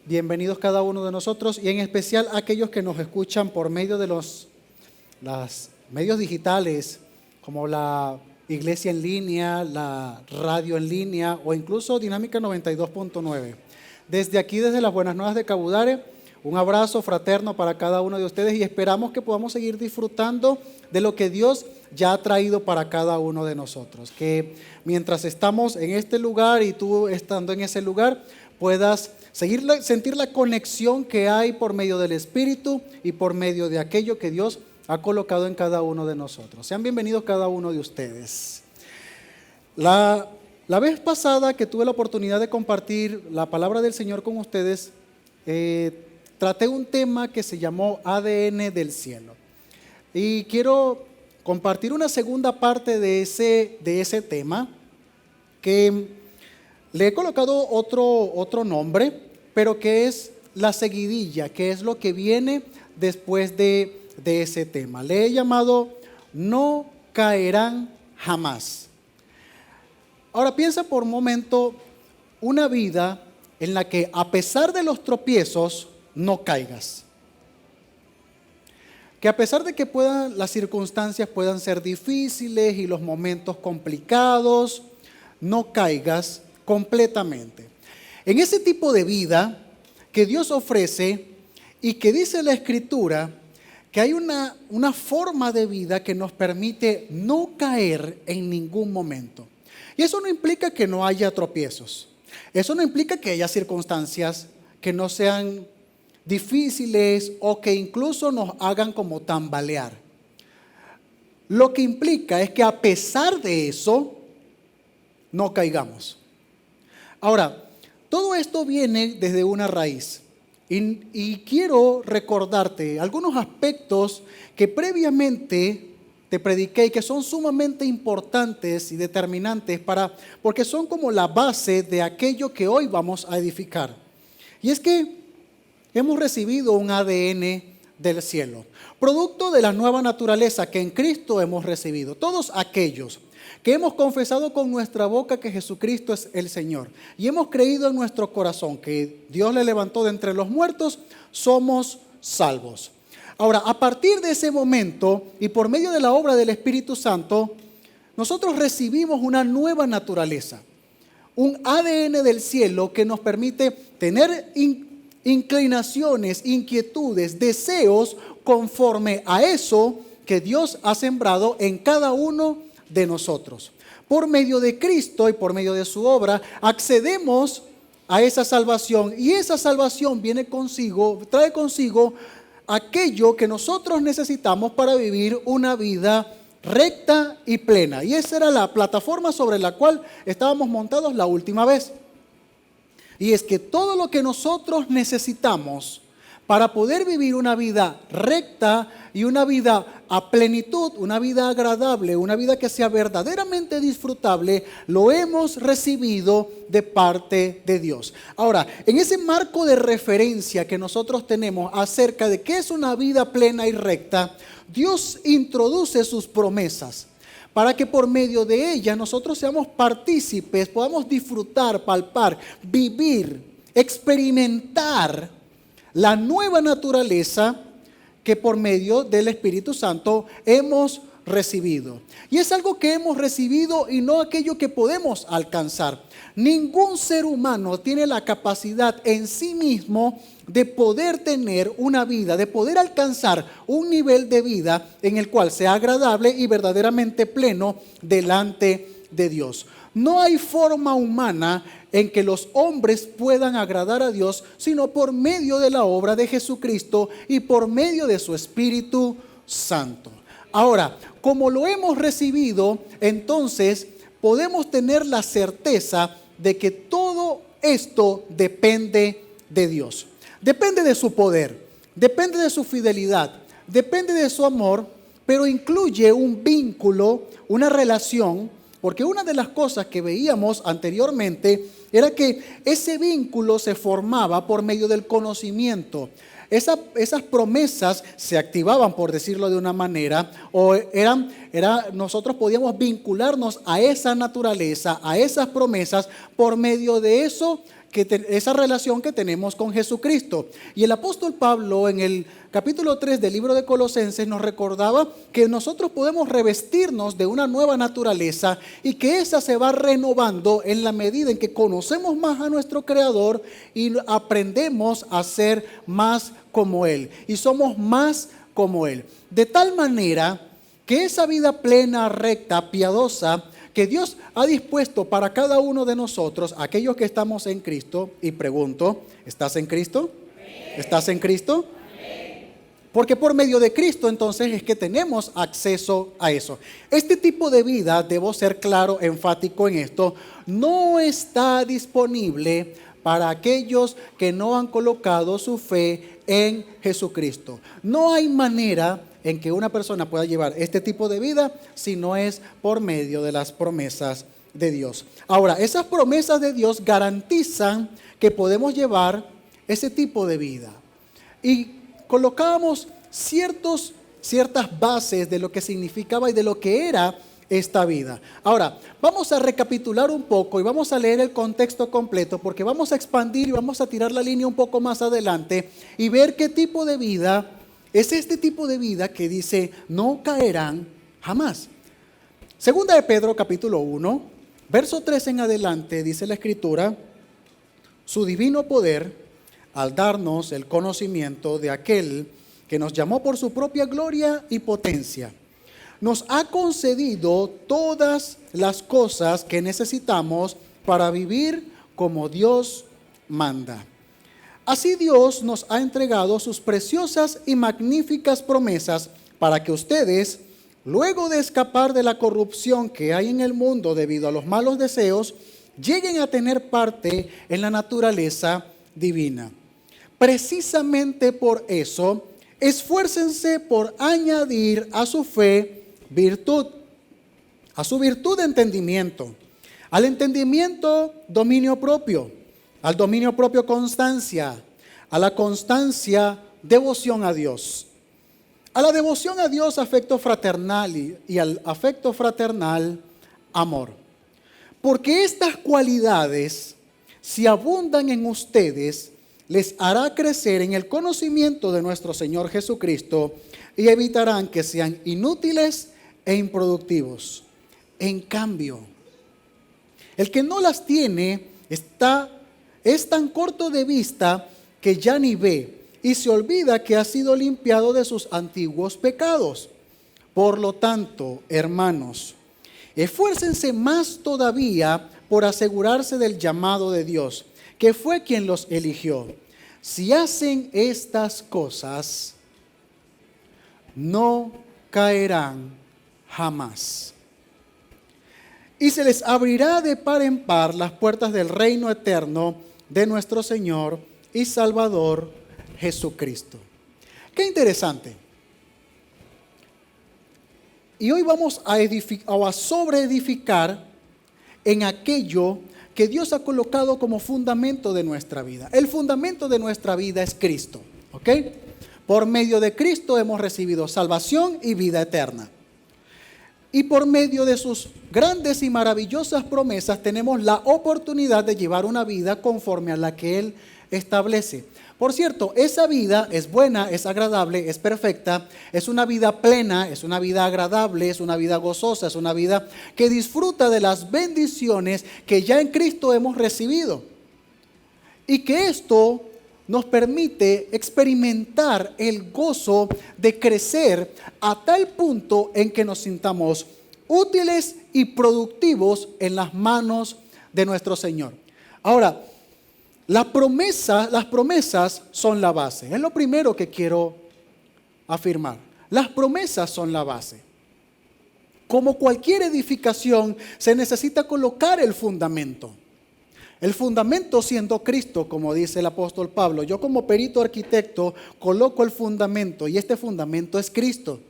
bienvenidos cada uno de nosotros y en especial aquellos que nos escuchan por medio de los medios digitales como la iglesia en línea, la radio en línea o incluso Dinámica 92.9. Desde aquí, desde las Buenas Nuevas de Cabudare, un abrazo fraterno para cada uno de ustedes y esperamos que podamos seguir disfrutando de lo que Dios ya ha traído para cada uno de nosotros. Que mientras estamos en este lugar y tú estando en ese lugar, puedas sentir la conexión que hay por medio del Espíritu y por medio de aquello que Dios ha colocado en cada uno de nosotros. Sean bienvenidos cada uno de ustedes. La vez pasada que tuve la oportunidad de compartir la palabra del Señor con ustedes, traté un tema que se llamó ADN del cielo. Y quiero compartir una segunda parte de ese tema, que le he colocado otro nombre, pero que es la seguidilla, que es lo que viene después de ese tema. Le he llamado No caerán jamás. Ahora piensa por un momento una vida en la que a pesar de los tropiezos no caigas. Que a pesar de que las circunstancias puedan ser difíciles y los momentos complicados, no caigas completamente. En ese tipo de vida que Dios ofrece y que dice la Escritura que hay una forma de vida que nos permite no caer en ningún momento. Y eso no implica que no haya tropiezos. Eso no implica que haya circunstancias que no sean difíciles o que incluso nos hagan como tambalear. Lo que implica es que a pesar de eso, no caigamos. Ahora, todo esto viene desde una raíz. Y quiero recordarte algunos aspectos que previamente te prediqué y que son sumamente importantes y determinantes porque son como la base de aquello que hoy vamos a edificar. Y es que hemos recibido un ADN del cielo, producto de la nueva naturaleza que en Cristo hemos recibido. Todos aquellos que hemos confesado con nuestra boca que Jesucristo es el Señor y hemos creído en nuestro corazón que Dios le levantó de entre los muertos, somos salvos. Ahora, a partir de ese momento y por medio de la obra del Espíritu Santo, nosotros recibimos una nueva naturaleza, un ADN del cielo que nos permite tener inclinaciones, inquietudes, deseos conforme a eso que Dios ha sembrado en cada uno de nosotros. Por medio de Cristo y por medio de su obra accedemos a esa salvación y esa salvación trae consigo aquello que nosotros necesitamos para vivir una vida recta y plena. Y esa era la plataforma sobre la cual estábamos montados la última vez. Y es que todo lo que nosotros necesitamos para poder vivir una vida recta y una vida a plenitud, una vida agradable, una vida que sea verdaderamente disfrutable, lo hemos recibido de parte de Dios. Ahora, en ese marco de referencia que nosotros tenemos acerca de qué es una vida plena y recta, Dios introduce sus promesas para que por medio de ellas nosotros seamos partícipes, podamos disfrutar, palpar, vivir, experimentar la nueva naturaleza que por medio del Espíritu Santo hemos recibido. Y es algo que hemos recibido y no aquello que podemos alcanzar. Ningún ser humano tiene la capacidad en sí mismo de poder tener una vida, de poder alcanzar un nivel de vida en el cual sea agradable y verdaderamente pleno delante de Dios. No hay forma humana en que los hombres puedan agradar a Dios, sino por medio de la obra de Jesucristo y por medio de su Espíritu Santo. Ahora, como lo hemos recibido, entonces podemos tener la certeza de que todo esto depende de Dios. Depende de su poder, depende de su fidelidad, depende de su amor, pero incluye un vínculo, una relación. Porque una de las cosas que veíamos anteriormente era que ese vínculo se formaba por medio del conocimiento. Esas promesas se activaban, por decirlo de una manera, o nosotros podíamos vincularnos a esa naturaleza, a esas promesas, por medio de eso esa relación que tenemos con Jesucristo. Y el apóstol Pablo en el capítulo 3 del libro de Colosenses nos recordaba que nosotros podemos revestirnos de una nueva naturaleza y que esa se va renovando en la medida en que conocemos más a nuestro Creador y aprendemos a ser más como Él y somos más como Él. De tal manera que esa vida plena, recta, piadosa, que Dios ha dispuesto para cada uno de nosotros, aquellos que estamos en Cristo, y pregunto, ¿estás en Cristo? ¿Estás en Cristo? Porque por medio de Cristo entonces es que tenemos acceso a eso. Este tipo de vida, debo ser claro, enfático en esto, no está disponible para aquellos que no han colocado su fe en Jesucristo. No hay manera en que una persona pueda llevar este tipo de vida si no es por medio de las promesas de Dios. Ahora, esas promesas de Dios garantizan que podemos llevar ese tipo de vida. Y colocábamos ciertas bases de lo que significaba y de lo que era esta vida. Ahora, vamos a recapitular un poco y vamos a leer el contexto completo porque vamos a expandir y vamos a tirar la línea un poco más adelante y ver qué tipo de vida es este tipo de vida que dice no caerán jamás. Segunda de Pedro capítulo 1, verso 3 en adelante dice la Escritura: su divino poder al darnos el conocimiento de aquel que nos llamó por su propia gloria y potencia, nos ha concedido todas las cosas que necesitamos para vivir como Dios manda. Así Dios nos ha entregado sus preciosas y magníficas promesas para que ustedes, luego de escapar de la corrupción que hay en el mundo debido a los malos deseos, lleguen a tener parte en la naturaleza divina. Precisamente por eso, esfuércense por añadir a su fe virtud, a su virtud entendimiento, al entendimiento dominio propio, al dominio propio constancia, a la constancia devoción a Dios, a la devoción a Dios afecto fraternal y al afecto fraternal amor. Porque estas cualidades, si abundan en ustedes, les hará crecer en el conocimiento de nuestro Señor Jesucristo y evitarán que sean inútiles e improductivos. En cambio, el que no las tiene es tan corto de vista que ya ni ve y se olvida que ha sido limpiado de sus antiguos pecados. Por lo tanto, hermanos, esfuércense más todavía por asegurarse del llamado de Dios, que fue quien los eligió. Si hacen estas cosas, no caerán jamás. Y se les abrirá de par en par las puertas del reino eterno de nuestro Señor y Salvador Jesucristo. Qué interesante. Y hoy vamos a sobreedificar en aquello que Dios ha colocado como fundamento de nuestra vida. El fundamento de nuestra vida es Cristo, ¿ok? Por medio de Cristo hemos recibido salvación y vida eterna. Y por medio de sus grandes y maravillosas promesas tenemos la oportunidad de llevar una vida conforme a la que Él establece. Por cierto, esa vida es buena, es agradable, es perfecta, es una vida plena, es una vida agradable, es una vida gozosa, es una vida que disfruta de las bendiciones que ya en Cristo hemos recibido. Y que esto nos permite experimentar el gozo de crecer a tal punto en que nos sintamos útiles y productivos en las manos de nuestro Señor. Ahora, las promesas son la base. Es lo primero que quiero afirmar. Las promesas son la base. Como cualquier edificación, se necesita colocar el fundamento. El fundamento siendo Cristo, como dice el apóstol Pablo. Yo como perito arquitecto coloco el fundamento y este fundamento es Cristo.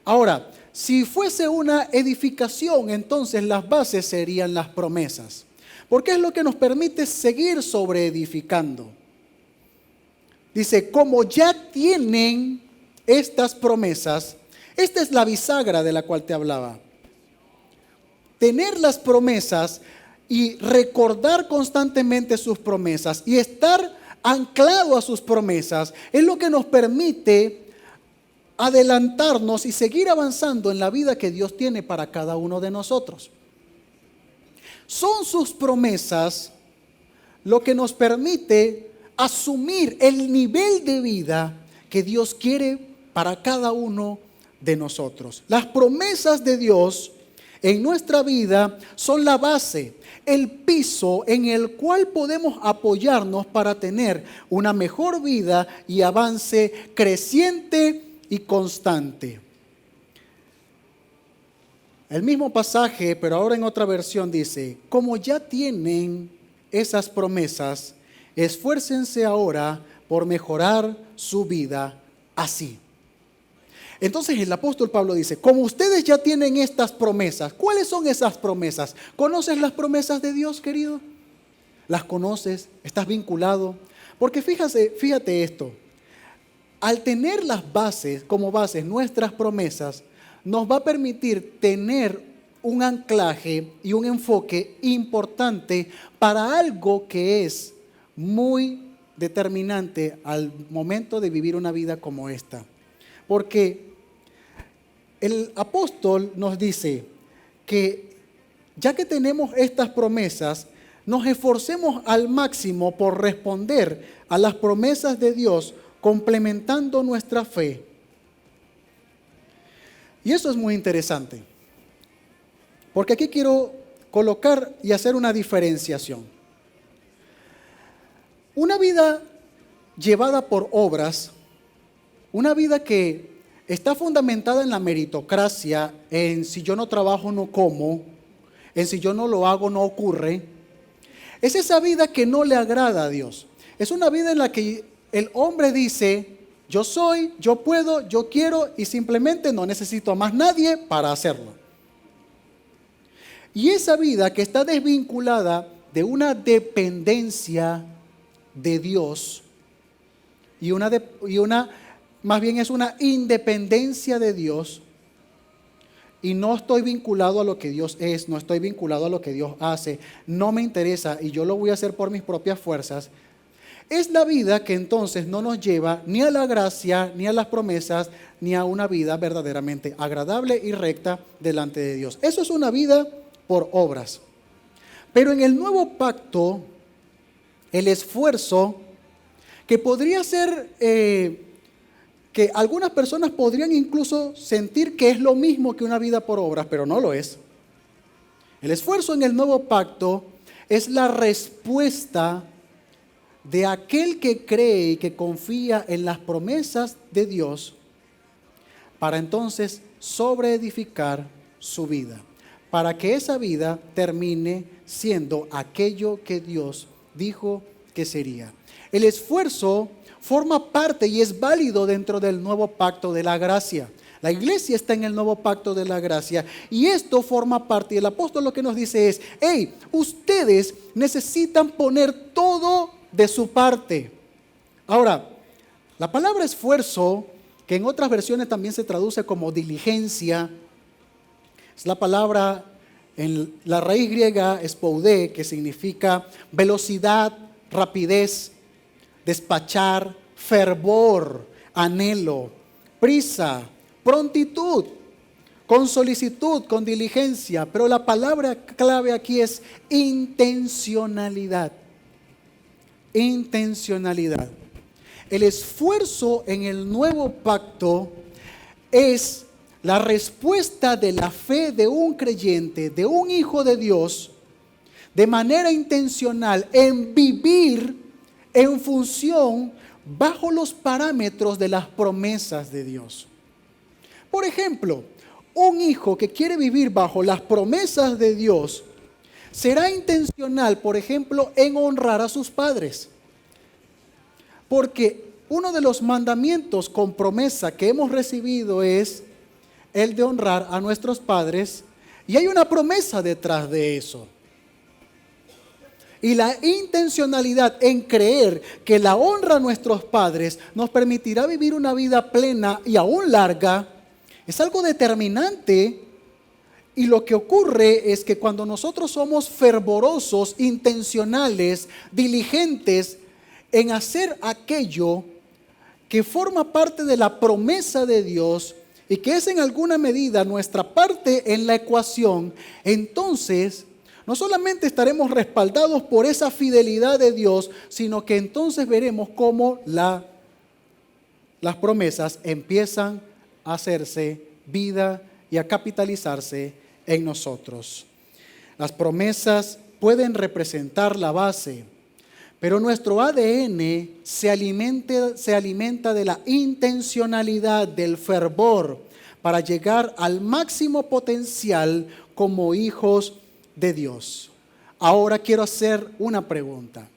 Ahora, si fuese una edificación, entonces las bases serían las promesas. Porque es lo que nos permite seguir sobreedificando. Dice, como ya tienen estas promesas, esta es la bisagra de la cual te hablaba. Tener las promesas y recordar constantemente sus promesas y estar anclado a sus promesas es lo que nos permite adelantarnos y seguir avanzando en la vida que Dios tiene para cada uno de nosotros. Son sus promesas lo que nos permite asumir el nivel de vida que Dios quiere para cada uno de nosotros. Las promesas de Dios en nuestra vida son la base, el piso en el cual podemos apoyarnos para tener una mejor vida y avance creciente y constante. El mismo pasaje, pero ahora en otra versión dice, como ya tienen esas promesas, esfuércense ahora por mejorar su vida así. Entonces el apóstol Pablo dice, como ustedes ya tienen estas promesas, ¿cuáles son esas promesas? ¿Conoces las promesas de Dios, querido? ¿Las conoces? ¿Estás vinculado? Porque fíjate esto, al tener las bases, como bases, nuestras promesas, nos va a permitir tener un anclaje y un enfoque importante para algo que es muy determinante al momento de vivir una vida como esta. Porque el apóstol nos dice que ya que tenemos estas promesas, nos esforcemos al máximo por responder a las promesas de Dios, complementando nuestra fe. Y eso es muy interesante, porque aquí quiero colocar y hacer una diferenciación. Una vida llevada por obras, una vida que está fundamentada en la meritocracia, en si yo no trabajo no como, en si yo no lo hago no ocurre, es esa vida que no le agrada a Dios. Es una vida en la que el hombre dice, yo soy, yo puedo, yo quiero y simplemente no necesito a más nadie para hacerlo. Y esa vida que está desvinculada de una dependencia de Dios más bien es una independencia de Dios, y no estoy vinculado a lo que Dios es, no estoy vinculado a lo que Dios hace, no me interesa y yo lo voy a hacer por mis propias fuerzas. Es la vida que entonces no nos lleva ni a la gracia, ni a las promesas, ni a una vida verdaderamente agradable y recta delante de Dios. Eso es una vida por obras. Pero en el nuevo pacto, el esfuerzo que podría ser, que algunas personas podrían incluso sentir que es lo mismo que una vida por obras, pero no lo es. El esfuerzo en el nuevo pacto es la respuesta de aquel que cree y que confía en las promesas de Dios para entonces sobreedificar su vida, para que esa vida termine siendo aquello que Dios dijo que sería. El esfuerzo forma parte y es válido dentro del nuevo pacto de la gracia. La iglesia está en el nuevo pacto de la gracia y esto forma parte. Y el apóstol lo que nos dice es, hey, ustedes necesitan poner todo de su parte. Ahora, la palabra esfuerzo, que en otras versiones también se traduce como diligencia, es la palabra en la raíz griega spoudé, que significa velocidad, rapidez, despachar, fervor, anhelo, prisa, prontitud, con solicitud, con diligencia. Pero la palabra clave aquí es intencionalidad. Intencionalidad. El esfuerzo en el nuevo pacto es la respuesta de la fe de un creyente, de un hijo de Dios, de manera intencional en vivir en función bajo los parámetros de las promesas de Dios. Por ejemplo, un hijo que quiere vivir bajo las promesas de Dios será intencional, por ejemplo, en honrar a sus padres. Porque uno de los mandamientos con promesa que hemos recibido es el de honrar a nuestros padres, y hay una promesa detrás de eso. Y la intencionalidad en creer que la honra a nuestros padres nos permitirá vivir una vida plena y aún larga es algo determinante Y lo que ocurre es que cuando nosotros somos fervorosos, intencionales, diligentes en hacer aquello que forma parte de la promesa de Dios y que es en alguna medida nuestra parte en la ecuación, entonces no solamente estaremos respaldados por esa fidelidad de Dios, sino que entonces veremos cómo las promesas empiezan a hacerse vida y a capitalizarse en nosotros. Las promesas pueden representar la base, pero nuestro ADN se alimenta de la intencionalidad, del fervor, para llegar al máximo potencial como hijos de Dios. Ahora quiero hacer una pregunta.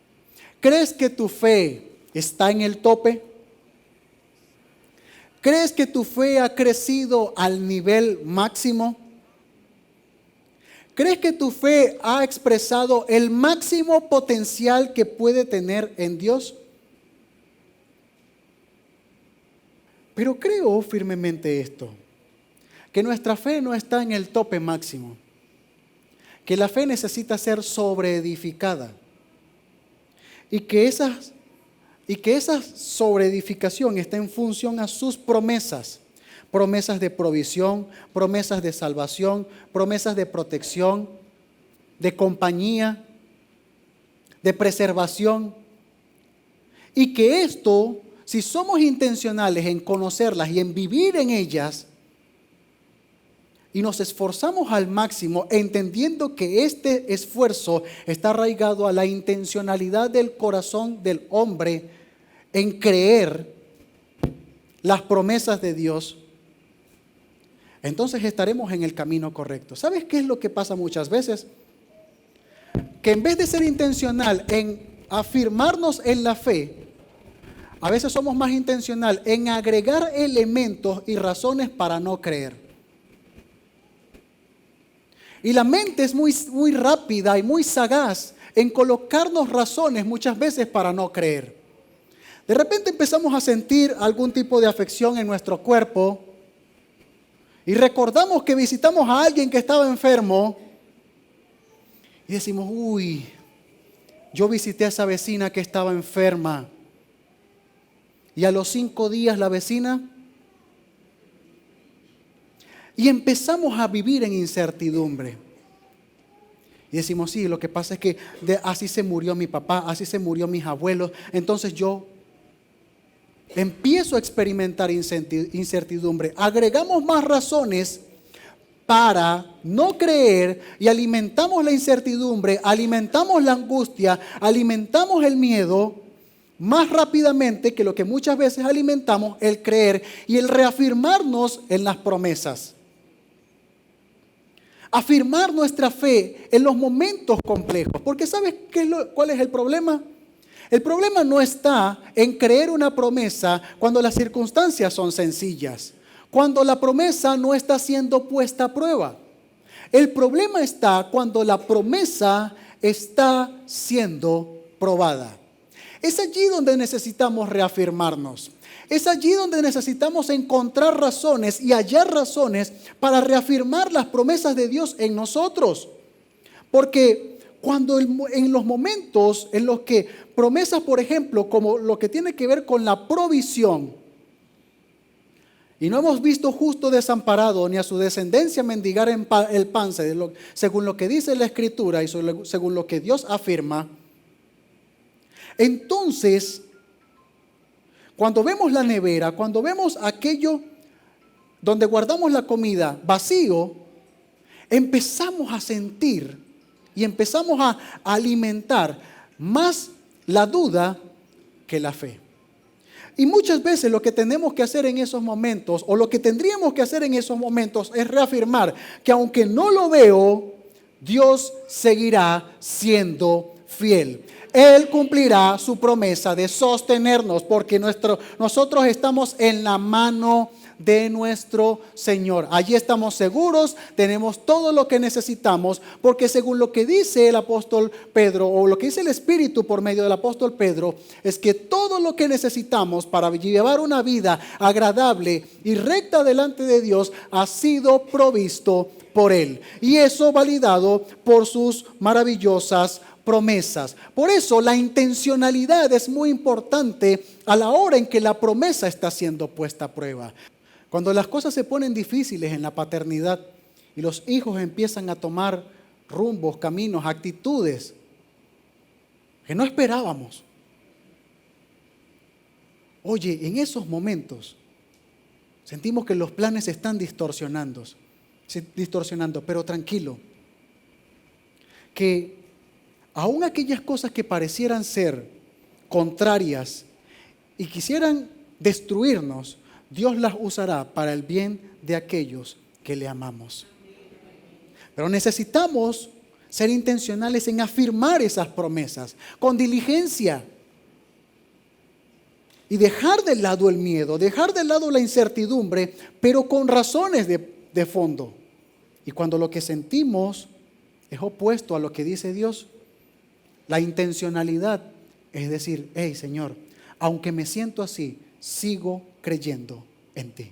¿Crees que tu fe está en el tope? ¿Crees que tu fe ha crecido al nivel máximo? ¿Crees que tu fe ha expresado el máximo potencial que puede tener en Dios? Pero creo firmemente esto, que nuestra fe no está en el tope máximo, que la fe necesita ser sobreedificada y que esa sobreedificación está en función a sus promesas. Promesas de provisión, promesas de salvación, promesas de protección, de compañía, de preservación. Y que esto, si somos intencionales en conocerlas y en vivir en ellas, y nos esforzamos al máximo, entendiendo que este esfuerzo está arraigado a la intencionalidad del corazón del hombre en creer las promesas de Dios, entonces estaremos en el camino correcto. ¿Sabes qué es lo que pasa muchas veces? Que en vez de ser intencional en afirmarnos en la fe, a veces somos más intencional en agregar elementos y razones para no creer. Y la mente es muy rápida y muy sagaz en colocarnos razones muchas veces para no creer. De repente empezamos a sentir algún tipo de afección en nuestro cuerpo y recordamos que visitamos a alguien que estaba enfermo y decimos, uy, yo visité a esa vecina que estaba enferma. Y a los 5 días la vecina. Y empezamos a vivir en incertidumbre. Y decimos, sí, lo que pasa es que así se murió mi papá, así se murió mis abuelos. Entonces yo empiezo a experimentar incertidumbre. Agregamos más razones para no creer y alimentamos la incertidumbre, alimentamos la angustia, alimentamos el miedo más rápidamente que lo que muchas veces alimentamos el creer y el reafirmarnos en las promesas. Afirmar nuestra fe en los momentos complejos. Porque ¿sabes cuál es el problema? El problema no está en creer una promesa cuando las circunstancias son sencillas, cuando la promesa no está siendo puesta a prueba. El problema está cuando la promesa está siendo probada. Es allí donde necesitamos reafirmarnos. Es allí donde necesitamos encontrar razones y hallar razones para reafirmar las promesas de Dios en nosotros. Porque cuando en los momentos en los que promesas, por ejemplo, como lo que tiene que ver con la provisión, y no hemos visto justo desamparado ni a su descendencia mendigar el pan, según lo que dice la Escritura y según lo que Dios afirma, entonces, cuando vemos la nevera, cuando vemos aquello donde guardamos la comida vacío, empezamos a sentir y empezamos a alimentar más la duda que la fe. Y muchas veces lo que tenemos que hacer en esos momentos, o lo que tendríamos que hacer en esos momentos, es reafirmar que aunque no lo veo, Dios seguirá siendo fiel. Él cumplirá su promesa de sostenernos, porque nosotros estamos en la mano de nuestro Señor. Allí estamos seguros, tenemos todo lo que necesitamos, porque según lo que dice el apóstol Pedro, o lo que dice el Espíritu por medio del apóstol Pedro, es que todo lo que necesitamos para llevar una vida agradable y recta delante de Dios ha sido provisto por Él. Y eso validado por sus maravillosas promesas. Por eso la intencionalidad es muy importante a la hora en que la promesa está siendo puesta a prueba. Cuando las cosas se ponen difíciles en la paternidad y los hijos empiezan a tomar rumbos, caminos, actitudes que no esperábamos. Oye, en esos momentos sentimos que los planes se están distorsionando, pero tranquilo, que aún aquellas cosas que parecieran ser contrarias y quisieran destruirnos, Dios las usará para el bien de aquellos que le amamos. Pero necesitamos ser intencionales en afirmar esas promesas con diligencia y dejar de lado el miedo, dejar de lado la incertidumbre, pero con razones de fondo. Y cuando lo que sentimos es opuesto a lo que dice Dios, la intencionalidad es decir, hey Señor, aunque me siento así, sigo creyendo en ti.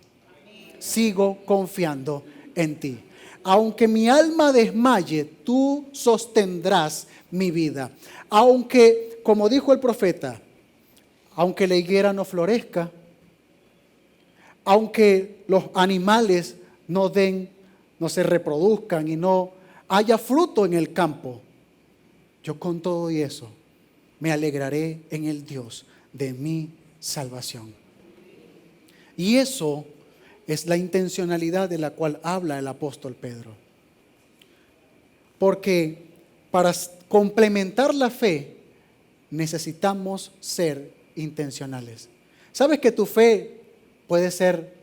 Sigo confiando en ti. Aunque mi alma desmaye, tú sostendrás mi vida. Aunque, como dijo el profeta, aunque la higuera no florezca, aunque los animales no se reproduzcan y no haya fruto en el campo, yo con todo y eso me alegraré en el Dios de mi salvación. Y eso es la intencionalidad de la cual habla el apóstol Pedro. Porque para complementar la fe necesitamos ser intencionales. ¿Sabes que tu fe puede ser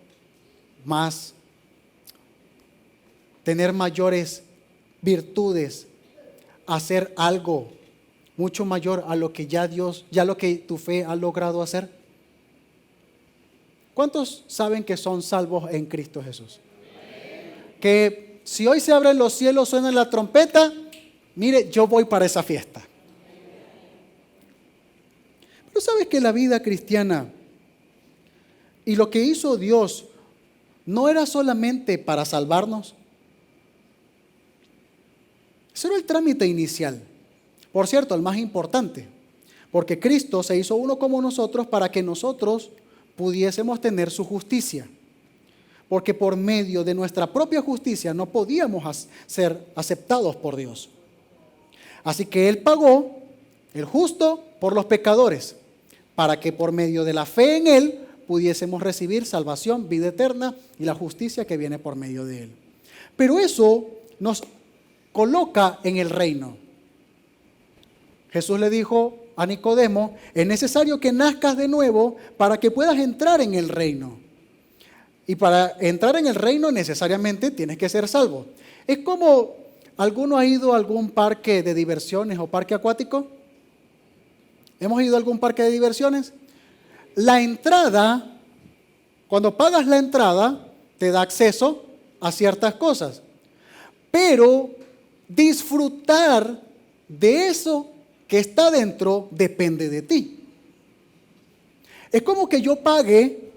tener mayores virtudes, hacer algo mucho mayor a lo que ya lo que tu fe ha logrado hacer? ¿Cuántos saben que son salvos en Cristo Jesús? Que si hoy se abren los cielos, suena la trompeta, mire, yo voy para esa fiesta. Pero sabes que la vida cristiana y lo que hizo Dios no era solamente para salvarnos. Ese era el trámite inicial. Por cierto, el más importante, porque Cristo se hizo uno como nosotros para que nosotros pudiésemos tener su justicia. Porque por medio de nuestra propia justicia no podíamos ser aceptados por Dios. Así que Él pagó, el justo, por los pecadores, para que por medio de la fe en Él pudiésemos recibir salvación, vida eterna y la justicia que viene por medio de Él. Pero eso nos coloca en el reino. Jesús le dijo a Nicodemo, es necesario que nazcas de nuevo para que puedas entrar en el reino. Y para entrar en el reino necesariamente tienes que ser salvo. Es como, ¿alguno ha ido a algún parque de diversiones o parque acuático? ¿Hemos ido a algún parque de diversiones? La entrada, cuando pagas la entrada, te da acceso a ciertas cosas. Pero disfrutar de eso que está dentro depende de ti. Es como que yo pague,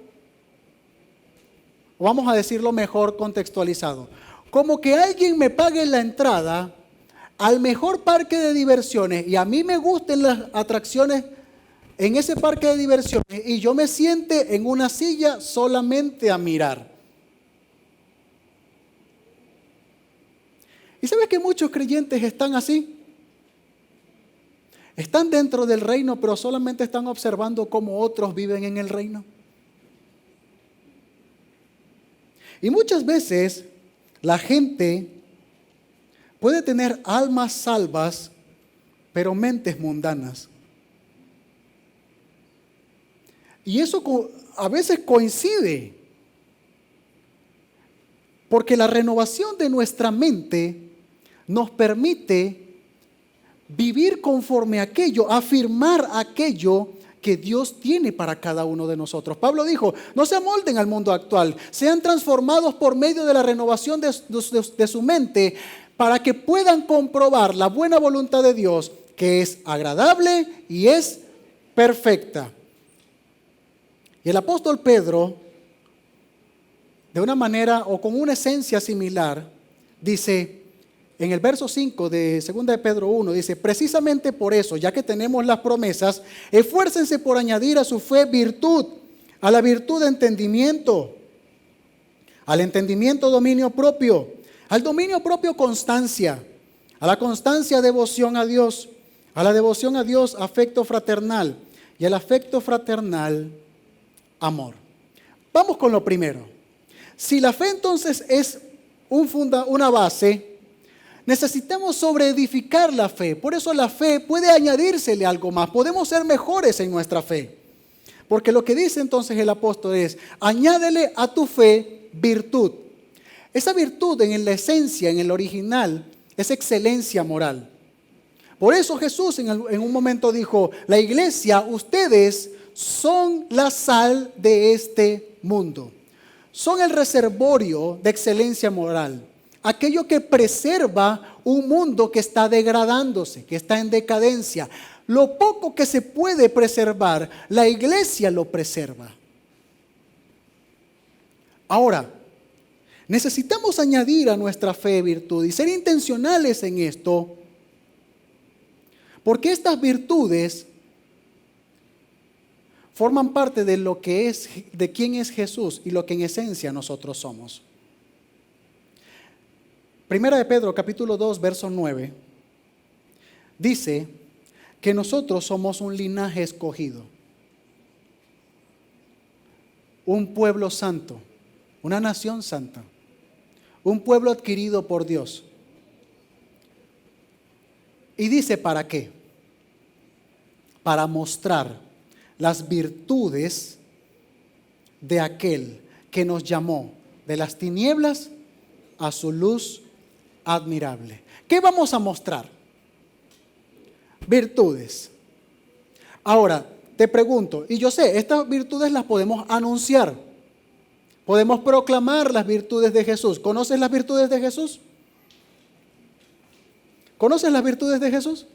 vamos a decirlo mejor contextualizado, como que alguien me pague la entrada al mejor parque de diversiones y a mí me gusten las atracciones en ese parque de diversiones y yo me siente en una silla solamente a mirar. ¿Y sabes que muchos creyentes están así? Están dentro del reino, pero solamente están observando cómo otros viven en el reino. Y muchas veces la gente puede tener almas salvas, pero mentes mundanas. Y eso a veces coincide, porque la renovación de nuestra mente nos permite vivir conforme a aquello, afirmar aquello que Dios tiene para cada uno de nosotros. Pablo dijo, no se amolden al mundo actual, sean transformados por medio de la renovación de su mente para que puedan comprobar la buena voluntad de Dios, que es agradable y es perfecta. Y el apóstol Pedro, de una manera o con una esencia similar, dice en el verso 5 de 2 de Pedro 1, dice, precisamente por eso, ya que tenemos las promesas, esfuércense por añadir a su fe virtud, a la virtud entendimiento, al entendimiento dominio propio, al dominio propio constancia, a la constancia devoción a Dios, a la devoción a Dios afecto fraternal y al afecto fraternal amor. Vamos con lo primero. Si la fe entonces es una base, necesitamos sobreedificar la fe. Por eso la fe puede añadírsele algo más. Podemos ser mejores en nuestra fe. Porque lo que dice entonces el apóstol es, añádele a tu fe virtud. Esa virtud en la esencia, en el original, es excelencia moral. Por eso Jesús en un momento dijo, la iglesia, ustedes son la sal de este mundo. Son el reservorio de excelencia moral. Aquello que preserva un mundo que está degradándose, que está en decadencia. Lo poco que se puede preservar, la iglesia lo preserva. Ahora, necesitamos añadir a nuestra fe virtud y ser intencionales en esto, porque estas virtudes forman parte de lo que es, de quién es Jesús y lo que en esencia nosotros somos. Primera de Pedro, capítulo 2, verso 9, dice que nosotros somos un linaje escogido, un pueblo santo, una nación santa, un pueblo adquirido por Dios. Y dice, ¿para qué? Para mostrar las virtudes de aquel que nos llamó de las tinieblas a su luz admirable. ¿Qué vamos a mostrar? Virtudes. Ahora, te pregunto, y yo sé, estas virtudes las podemos anunciar. Podemos proclamar las virtudes de Jesús. ¿Conoces las virtudes de Jesús? ¿Conoces las virtudes de Jesús?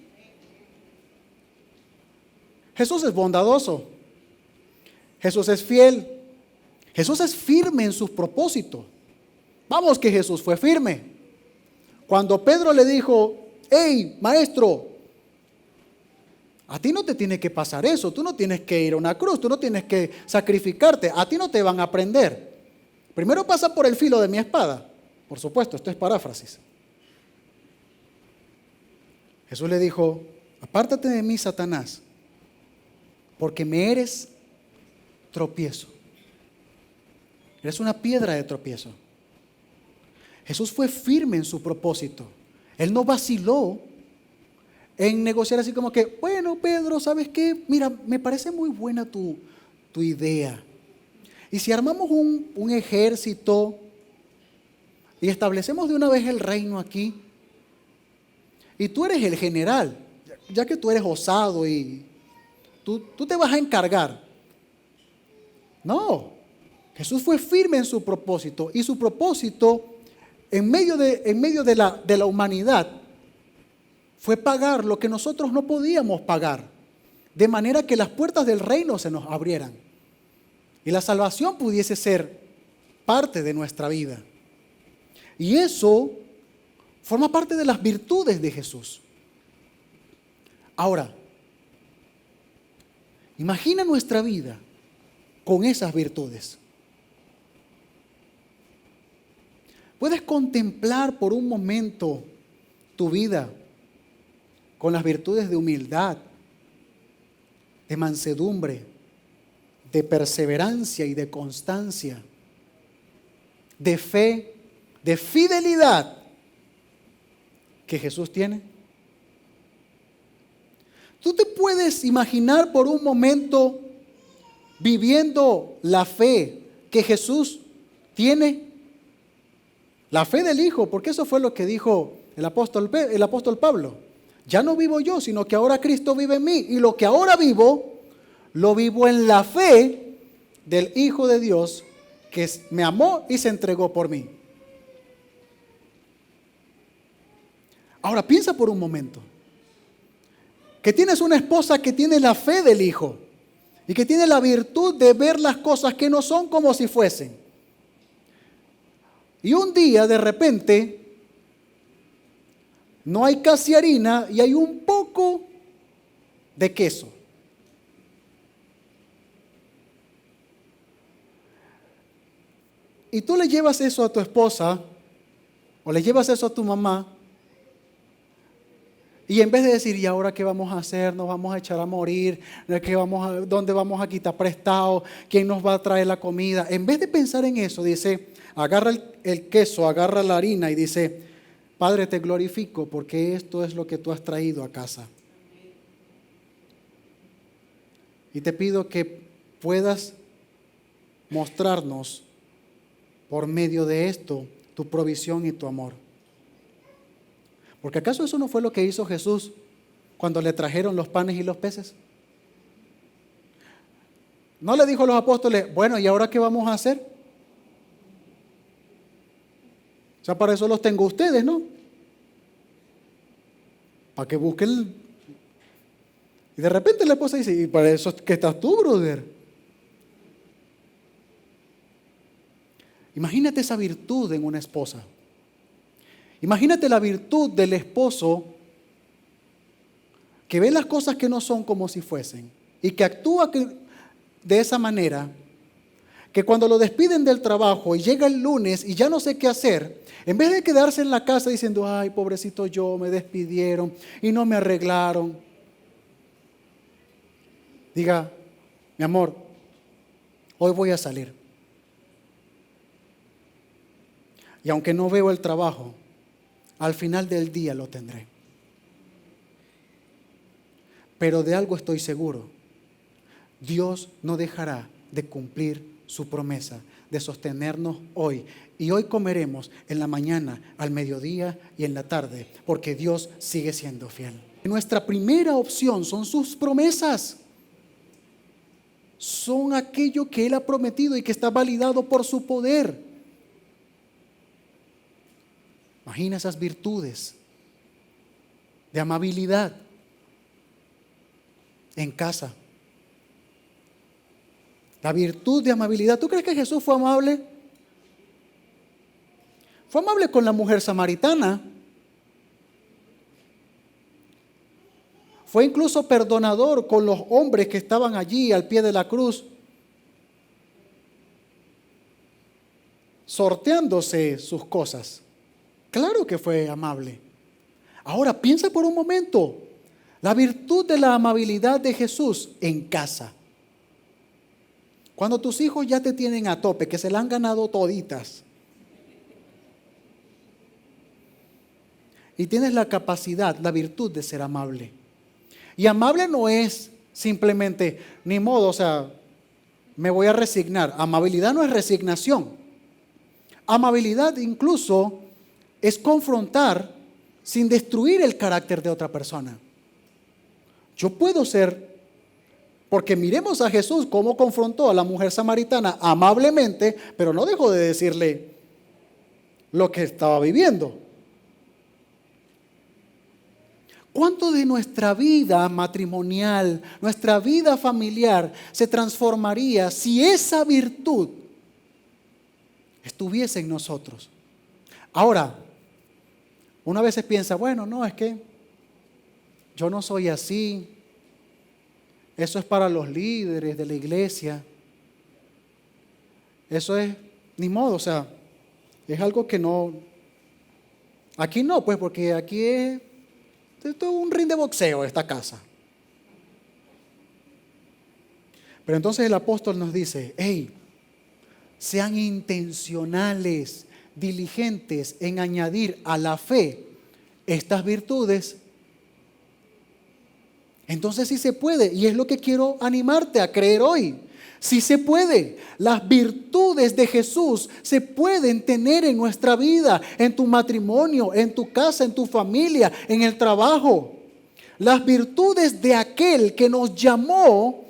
Jesús es bondadoso. Jesús es fiel. Jesús es firme en sus propósitos. Vamos que Jesús fue firme. Cuando Pedro le dijo, hey, maestro, a ti no te tiene que pasar eso, tú no tienes que ir a una cruz, tú no tienes que sacrificarte, a ti no te van a prender. Primero pasa por el filo de mi espada. Por supuesto, esto es paráfrasis. Jesús le dijo, apártate de mí, Satanás, porque me eres tropiezo. Eres una piedra de tropiezo. Jesús fue firme en su propósito. Él no vaciló en negociar así como que, bueno, Pedro, ¿sabes qué? Mira, me parece muy buena tu idea. Y si armamos un ejército y establecemos de una vez el reino aquí, y tú eres el general, ya que tú eres osado y tú te vas a encargar. No, Jesús fue firme en su propósito, y su propósito en medio de la humanidad fue pagar lo que nosotros no podíamos pagar, de manera que las puertas del reino se nos abrieran y la salvación pudiese ser parte de nuestra vida. Y eso forma parte de las virtudes de Jesús. Ahora, imagina nuestra vida con esas virtudes. ¿Puedes contemplar por un momento tu vida con las virtudes de humildad, de mansedumbre, de perseverancia y de constancia, de fe, de fidelidad que Jesús tiene? ¿Tú te puedes imaginar por un momento viviendo la fe que Jesús tiene? La fe del Hijo, porque eso fue lo que dijo el apóstol Pablo. Ya no vivo yo, sino que ahora Cristo vive en mí. Y lo que ahora vivo, lo vivo en la fe del Hijo de Dios que me amó y se entregó por mí. Ahora piensa por un momento que tienes una esposa que tiene la fe del Hijo y que tiene la virtud de ver las cosas que no son como si fuesen. Y un día de repente no hay casi harina y hay un poco de queso. Y tú le llevas eso a tu esposa o le llevas eso a tu mamá. Y en vez de decir, ¿y ahora qué vamos a hacer? ¿Nos vamos a echar a morir? ¿Dónde vamos a quitar prestado? ¿Quién nos va a traer la comida? En vez de pensar en eso, dice, agarra el queso, agarra la harina y dice, Padre, te glorifico porque esto es lo que tú has traído a casa. Y te pido que puedas mostrarnos por medio de esto tu provisión y tu amor. Porque ¿acaso eso no fue lo que hizo Jesús cuando le trajeron los panes y los peces? No le dijo a los apóstoles, bueno, ¿y ahora qué vamos a hacer? O sea, para eso los tengo ustedes, ¿no? Para que busquen. Y de repente la esposa dice, ¿y para eso que estás tú, brother? Imagínate esa virtud en una esposa. Imagínate la virtud del esposo que ve las cosas que no son como si fuesen y que actúa de esa manera, que cuando lo despiden del trabajo y llega el lunes y ya no sé qué hacer, en vez de quedarse en la casa diciendo, ay, pobrecito yo, me despidieron y no me arreglaron, diga, mi amor, hoy voy a salir. Y aunque no veo el trabajo, al final del día lo tendré. Pero de algo estoy seguro. Dios no dejará de cumplir su promesa de sostenernos hoy. Y hoy comeremos en la mañana, al mediodía y en la tarde, porque Dios sigue siendo fiel. Nuestra primera opción son sus promesas. Son aquello que Él ha prometido y que está validado por su poder. Imagina esas virtudes de amabilidad en casa. La virtud de amabilidad. ¿Tú crees que Jesús fue amable? Fue amable con la mujer samaritana. Fue incluso perdonador con los hombres que estaban allí al pie de la cruz, sorteándose sus cosas. Claro que fue amable. Ahora piensa por un momento, la virtud de la amabilidad de Jesús en casa. Cuando tus hijos ya te tienen a tope, que se la han ganado toditas, y tienes la capacidad, la virtud de ser amable. Y amable no es simplemente, ni modo, o sea, me voy a resignar. Amabilidad no es resignación. Amabilidad incluso es confrontar sin destruir el carácter de otra persona. Yo puedo ser, porque miremos a Jesús cómo confrontó a la mujer samaritana amablemente, pero no dejó de decirle lo que estaba viviendo. ¿Cuánto de nuestra vida matrimonial, nuestra vida familiar se transformaría si esa virtud estuviese en nosotros? Ahora, una vez se piensa, bueno, no, es que yo no soy así. Eso es para los líderes de la iglesia. Eso es, ni modo, o sea, es algo que no. Aquí no, pues, porque aquí es todo un ring de boxeo esta casa. Pero entonces el apóstol nos dice, hey, sean intencionales, diligentes en añadir a la fe estas virtudes. Entonces sí se puede, y es lo que quiero animarte a creer hoy. Sí se puede. Las virtudes de Jesús se pueden tener en nuestra vida, en tu matrimonio, en tu casa, en tu familia, en el trabajo. Las virtudes de aquel que nos llamó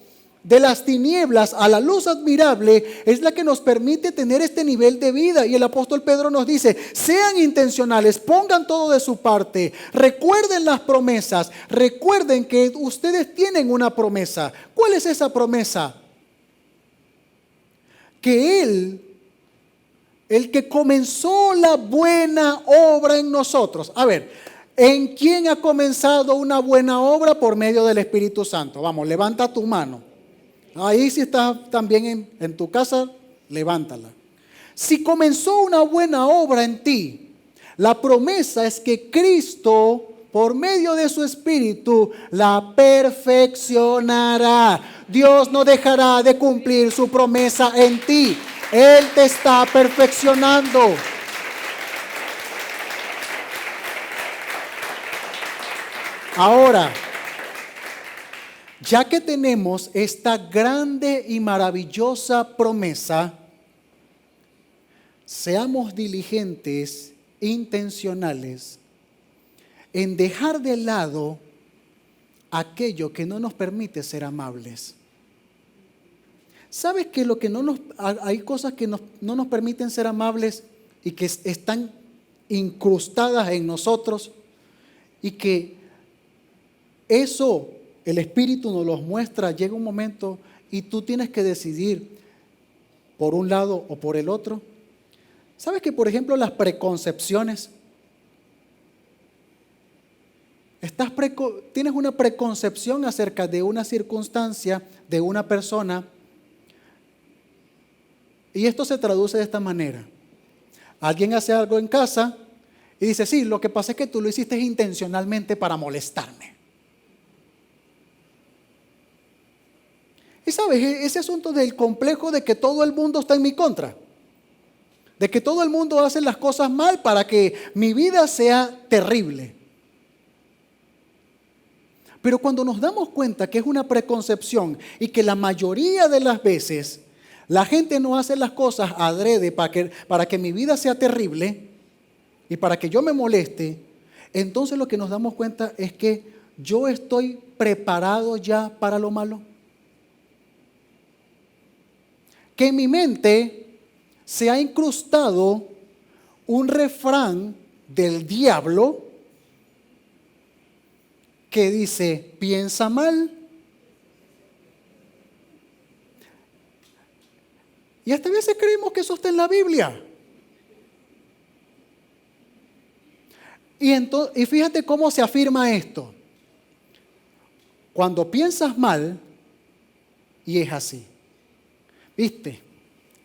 de las tinieblas a la luz admirable es la que nos permite tener este nivel de vida. Y el apóstol Pedro nos dice, sean intencionales, pongan todo de su parte, recuerden las promesas, recuerden que ustedes tienen una promesa. ¿Cuál es esa promesa? Que Él, el que comenzó la buena obra en nosotros. A ver, ¿en quién ha comenzado una buena obra? Por medio del Espíritu Santo. Vamos, levanta tu mano. Ahí si estás también en tu casa, levántala. Si comenzó una buena obra en ti, la promesa es que Cristo, por medio de su Espíritu, la perfeccionará. Dios no dejará de cumplir su promesa en ti. Él te está perfeccionando. Ahora, ya que tenemos esta grande y maravillosa promesa, seamos diligentes, intencionales, en dejar de lado aquello que no nos permite ser amables. ¿Sabes que hay cosas que no nos permiten ser amables y que están incrustadas en nosotros y que eso el Espíritu nos los muestra? Llega un momento y tú tienes que decidir por un lado o por el otro. ¿Sabes que, por ejemplo, las preconcepciones? Tienes una preconcepción acerca de una circunstancia, de una persona, y esto se traduce de esta manera. Alguien hace algo en casa y dice, sí, lo que pasa es que tú lo hiciste intencionalmente para molestarme. Y sabes, ese asunto del complejo de que todo el mundo está en mi contra, de que todo el mundo hace las cosas mal para que mi vida sea terrible. Pero cuando nos damos cuenta que es una preconcepción y que la mayoría de las veces la gente no hace las cosas adrede para que mi vida sea terrible y para que yo me moleste, entonces lo que nos damos cuenta es que yo estoy preparado ya para lo malo. Que en mi mente se ha incrustado un refrán del diablo que dice, piensa mal. Y hasta a veces creemos que eso está en la Biblia. Y fíjate cómo se afirma esto. Cuando piensas mal, y es así. ¿Viste?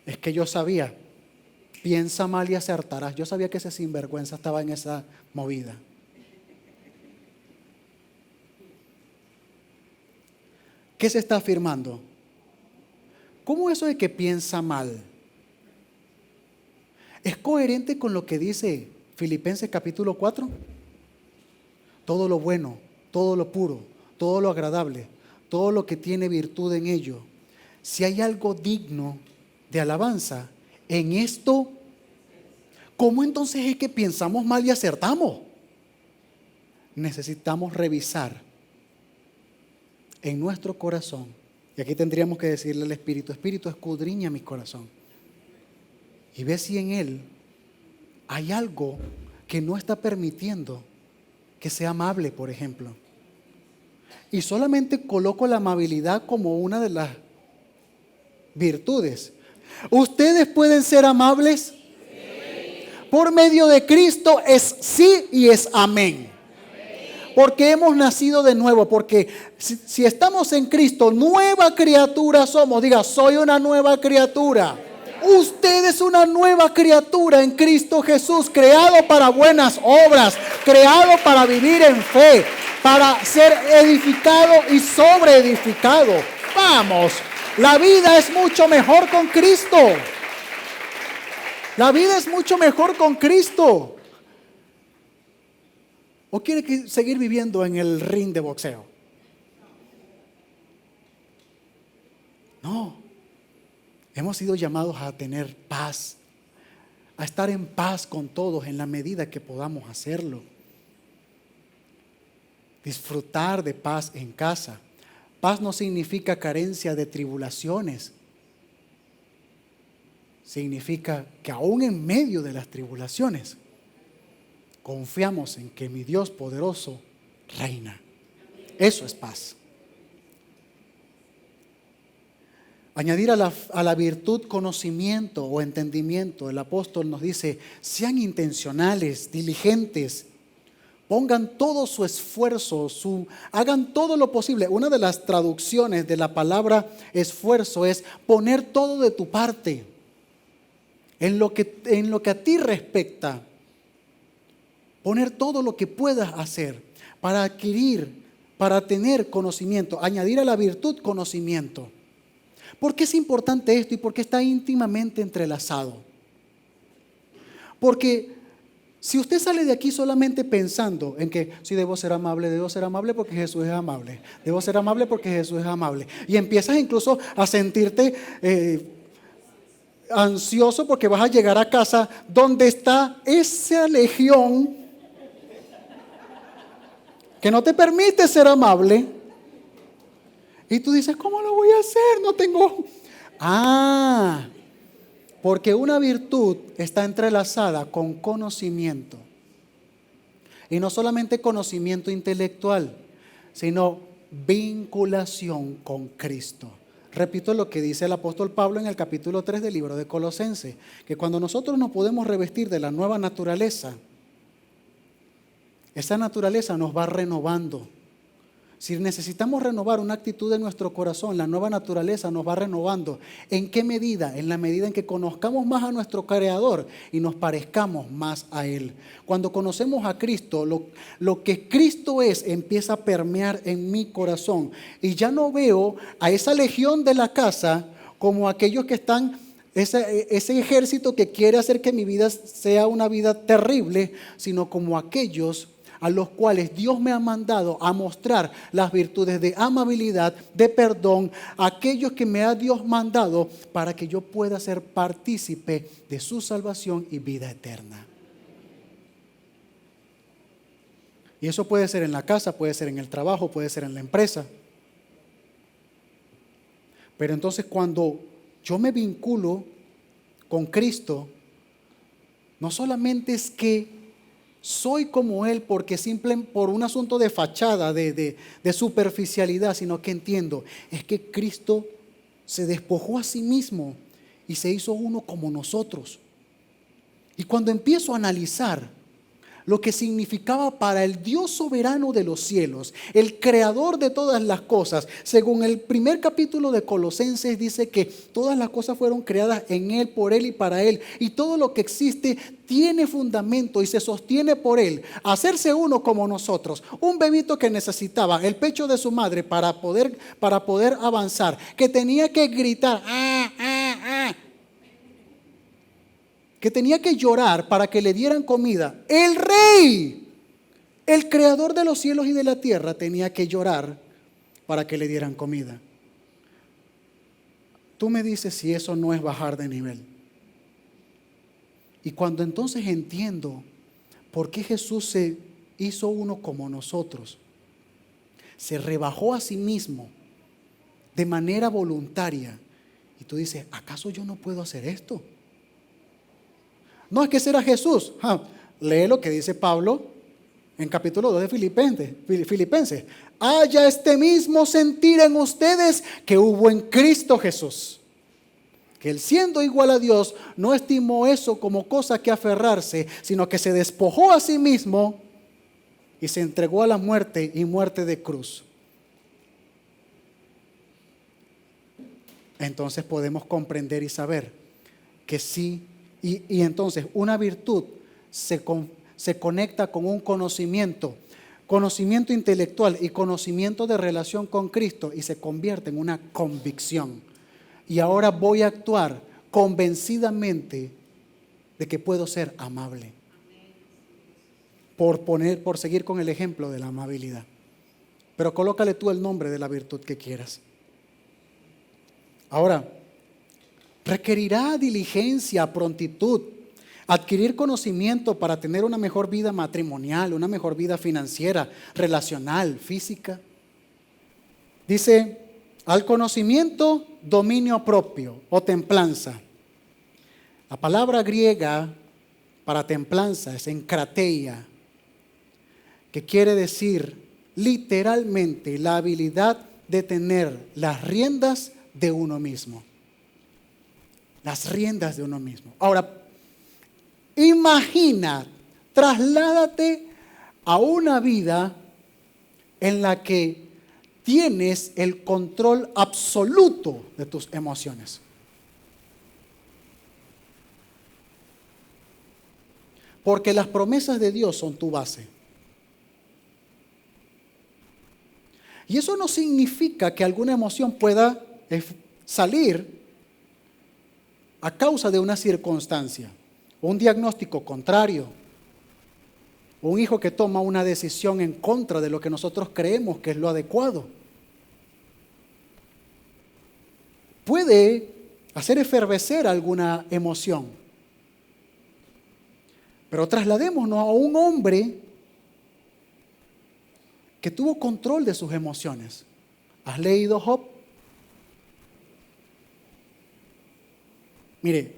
Es que yo sabía, piensa mal y acertarás. Yo sabía que ese sinvergüenza estaba en esa movida. ¿Qué se está afirmando? ¿Cómo eso de que piensa mal es coherente con lo que dice Filipenses capítulo 4? Todo lo bueno, todo lo puro, todo lo agradable, todo lo que tiene virtud en ello. Si hay algo digno de alabanza en esto, ¿cómo entonces es que pensamos mal y acertamos? Necesitamos revisar en nuestro corazón, y aquí tendríamos que decirle al Espíritu, Espíritu, escudriña mi corazón y ve si en él hay algo que no está permitiendo que sea amable, por ejemplo. Y solamente coloco la amabilidad como una de las virtudes. ¿Ustedes pueden ser amables? Sí. Por medio de Cristo es sí y es amén. Porque hemos nacido de nuevo, porque si estamos en Cristo, nueva criatura somos. Diga, soy una nueva criatura. Usted es una nueva criatura en Cristo Jesús, creado para buenas obras, creado para vivir en fe, para ser edificado y sobreedificado. Vamos, la vida es mucho mejor con Cristo. La vida es mucho mejor con Cristo. ¿O quiere seguir viviendo en el ring de boxeo? No. Hemos sido llamados a tener paz, a estar en paz con todos en la medida que podamos hacerlo. Disfrutar de paz en casa. Paz no significa carencia de tribulaciones. Significa que aún en medio de las tribulaciones, confiamos en que mi Dios poderoso reina. Eso es paz. Añadir a la virtud conocimiento o entendimiento. El apóstol nos dice, sean intencionales, diligentes, pongan todo su esfuerzo, hagan todo lo posible. Una de las traducciones de la palabra esfuerzo es poner todo de tu parte. En lo que a ti respecta, poner todo lo que puedas hacer para adquirir, para tener conocimiento. Añadir a la virtud conocimiento. ¿Por qué es importante esto y por qué está íntimamente entrelazado? Porque si usted sale de aquí solamente pensando en que si debo ser amable porque Jesús es amable, debo ser amable porque Jesús es amable, y empiezas incluso a sentirte ansioso porque vas a llegar a casa donde está esa legión que no te permite ser amable. Y tú dices, ¿cómo lo voy a hacer? No tengo... Porque una virtud está entrelazada con conocimiento. Y no solamente conocimiento intelectual, sino vinculación con Cristo. Repito lo que dice el apóstol Pablo en el capítulo 3 del libro de Colosenses, que cuando nosotros nos podemos revestir de la nueva naturaleza, esa naturaleza nos va renovando. Si necesitamos renovar una actitud de nuestro corazón, la nueva naturaleza nos va renovando. ¿En qué medida? En la medida en que conozcamos más a nuestro Creador y nos parezcamos más a Él. Cuando conocemos a Cristo, lo que Cristo es empieza a permear en mi corazón. Y ya no veo a esa legión de la casa como aquellos que están, ese ejército que quiere hacer que mi vida sea una vida terrible, sino como aquellos a los cuales Dios me ha mandado a mostrar las virtudes de amabilidad, de perdón, aquellos que me ha Dios mandado para que yo pueda ser partícipe de su salvación y vida eterna. Y eso puede ser en la casa, puede ser en el trabajo, puede ser en la empresa. Pero entonces cuando yo me vinculo con Cristo, no solamente es que soy como Él porque por un asunto de fachada, de superficialidad, sino que entiendo, es que Cristo se despojó a sí mismo y se hizo uno como nosotros. Y cuando empiezo a analizar lo que significaba para el Dios soberano de los cielos, el creador de todas las cosas, según el primer capítulo de Colosenses dice que todas las cosas fueron creadas en Él, por Él y para Él, y todo lo que existe tiene fundamento y se sostiene por Él. Hacerse uno como nosotros, un bebito que necesitaba el pecho de su madre para poder avanzar, que tenía que gritar, que tenía que llorar para que le dieran comida. El rey, el creador de los cielos y de la tierra, tenía que llorar para que le dieran comida. Tú me dices si eso no es bajar de nivel. Y cuando entonces entiendo por qué Jesús se hizo uno como nosotros, se rebajó a sí mismo de manera voluntaria, y tú dices, ¿acaso yo no puedo hacer esto? No, es que ese era Jesús. Lee lo que dice Pablo en capítulo 2 de Filipenses. Haya este mismo sentir en ustedes que hubo en Cristo Jesús, que Él, siendo igual a Dios, no estimó eso como cosa que aferrarse, sino que se despojó a sí mismo y se entregó a la muerte y muerte de cruz. Entonces podemos comprender y saber que sí. Y entonces una virtud se conecta con un conocimiento intelectual y conocimiento de relación con Cristo y se convierte en una convicción. Y ahora voy a actuar convencidamente de que puedo ser amable. Por seguir con el ejemplo de la amabilidad. Pero colócale tú el nombre de la virtud que quieras. Ahora, requerirá diligencia, prontitud, adquirir conocimiento para tener una mejor vida matrimonial, una mejor vida financiera, relacional, física. Dice, al conocimiento, dominio propio o templanza. La palabra griega para templanza es enkrateia, que quiere decir literalmente la habilidad de tener las riendas de uno mismo. Las riendas de uno mismo. Ahora, imagina, trasládate a una vida en la que tienes el control absoluto de tus emociones. Porque las promesas de Dios son tu base. Y eso no significa que alguna emoción pueda salir a causa de una circunstancia, o un diagnóstico contrario, o un hijo que toma una decisión en contra de lo que nosotros creemos que es lo adecuado. Puede hacer efervecer alguna emoción, pero trasladémonos a un hombre que tuvo control de sus emociones. ¿Has leído Job? Mire,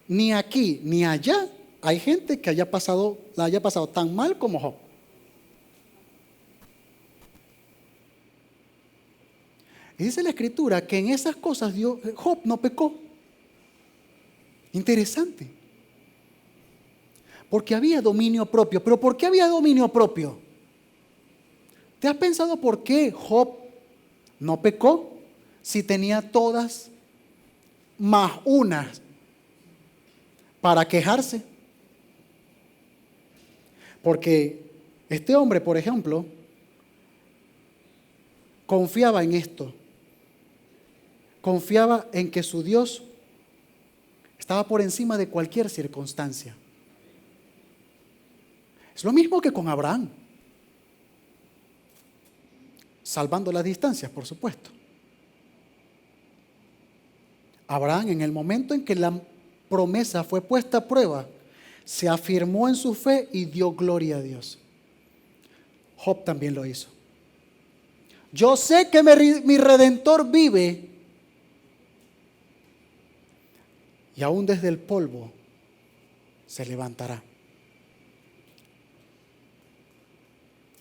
ni aquí ni allá hay gente que la haya pasado tan mal como Job. Y dice la Escritura que en esas cosas Job no pecó. Interesante. Porque había dominio propio. ¿Pero por qué había dominio propio? ¿Te has pensado por qué Job no pecó si tenía todas más unas para quejarse? Porque este hombre, por ejemplo, confiaba en esto. Confiaba en que su Dios estaba por encima de cualquier circunstancia. Es lo mismo que con Abraham. Salvando las distancias, por supuesto. Abraham, en el momento en que la promesa fue puesta a prueba, se afirmó en su fe y dio gloria a Dios. Job también lo hizo. Yo sé que mi Redentor vive y aún desde el polvo se levantará.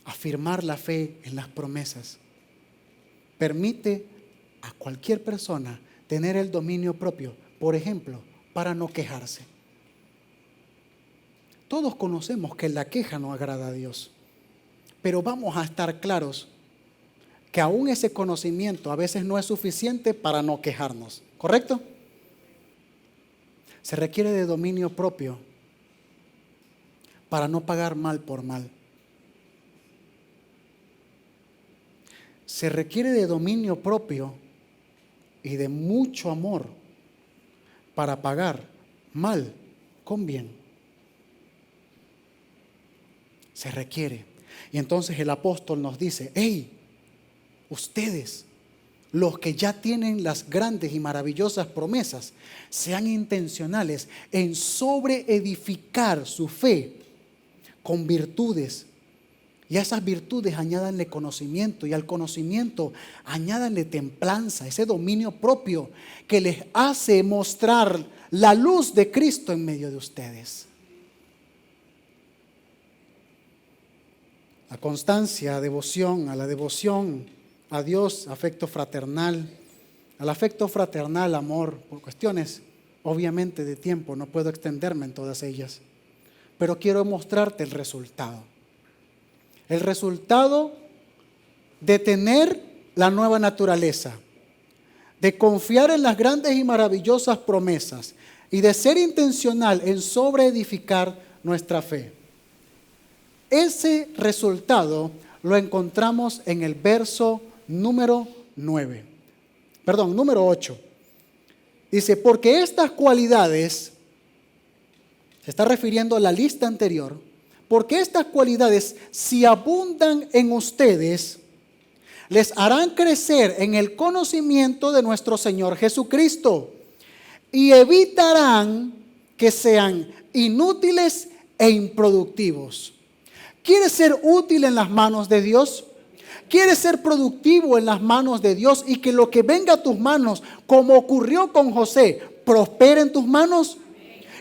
Afirmar la fe en las promesas permite a cualquier persona tener el dominio propio, por ejemplo, para no quejarse. Todos conocemos que la queja no agrada a Dios, pero vamos a estar claros que aún ese conocimiento a veces no es suficiente para no quejarnos, ¿correcto? Se requiere de dominio propio para no pagar mal por mal. Se requiere de dominio propio y de mucho amor para pagar mal con bien. Se requiere. Y entonces el apóstol nos dice, hey, ustedes, los que ya tienen las grandes y maravillosas promesas, sean intencionales en sobreedificar su fe con virtudes. Y a esas virtudes añádanle conocimiento, y al conocimiento añádanle templanza, ese dominio propio que les hace mostrar la luz de Cristo en medio de ustedes. La constancia, devoción, a la devoción a Dios, afecto fraternal, al afecto fraternal, amor, por cuestiones obviamente de tiempo, no puedo extenderme en todas ellas, pero quiero mostrarte el resultado. El resultado de tener la nueva naturaleza, de confiar en las grandes y maravillosas promesas y de ser intencional en sobreedificar nuestra fe. Ese resultado lo encontramos en el verso número 8. Dice, porque estas cualidades, se está refiriendo a la lista anterior, porque estas cualidades, si abundan en ustedes, les harán crecer en el conocimiento de nuestro Señor Jesucristo y evitarán que sean inútiles e improductivos. ¿Quieres ser útil en las manos de Dios? ¿Quieres ser productivo en las manos de Dios y que lo que venga a tus manos, como ocurrió con José, prospere en tus manos?